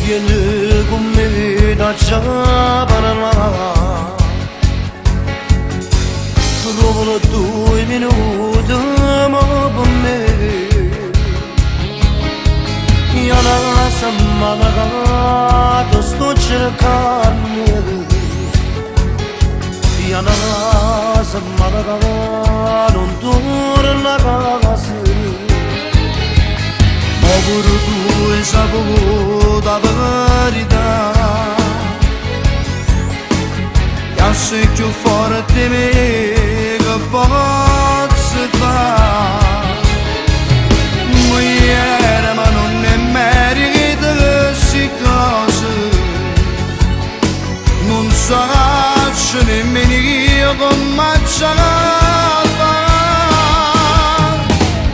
viene con me da Ciabanana. Trovano 2 minuti ma per me. Io non so mai sto cercando. Io non so mai non torno a casa. Ma pure tu saputo la verità. Io sei più forte di me che posso fare. Muoiere ma non è merito queste cose. Non so nemmeno io come ce la fare.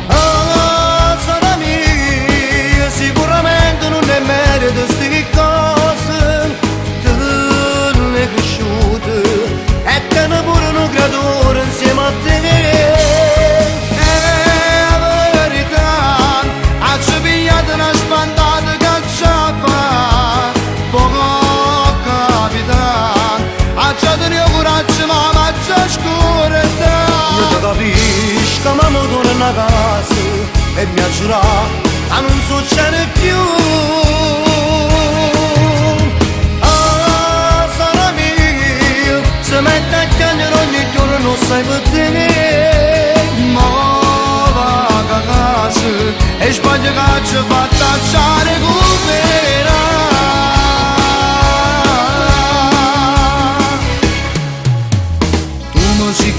Oh, sarà mia, sicuramente non è merito queste cose. Tu l'hai cresciuta e te ne pure un creatore insieme a te. È la verità, ci pigliate una spantata che ci fa poco capitare. C'è del mio coraggio ma c'è scurezza. Io ti capisco ma mi torno a casa e mi ha giurato che non succede più. Ah, sarà mio, se mette a piangere ogni giorno non sai perché. Ma va a casa e sbaglio che ci fa tacciare recupera.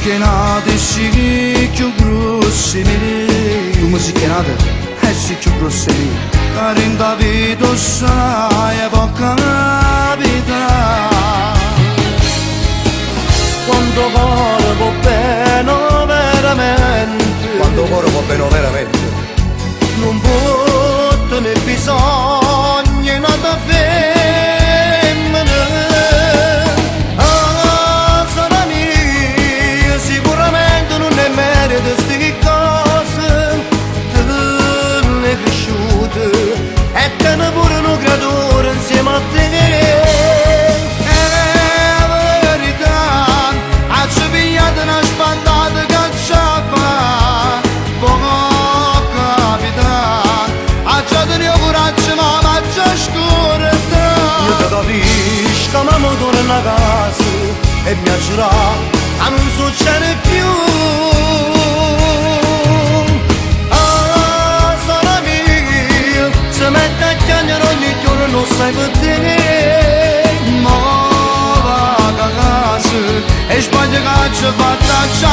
Che nate sì più grossi di tu mi si chiamate sì più grossi di che in da vita sai può capitare quando corpo bene veramente Quando corpo bene veramente non può ne bisogno nata femmina. Queste cose te l'hai cresciute e te ne pure un creatore insieme a te. È la verità, ci pigliate una spantata che ci fa poco capitare. C'è del mio coraggio ma c'è scurezza. Io ti capisco ma mi torno a casa e mi ha giurato che non succede più. Se mette a piangere ogni giorno non sai perché. Ma va a casa e sbaglia che ci fa tacciare.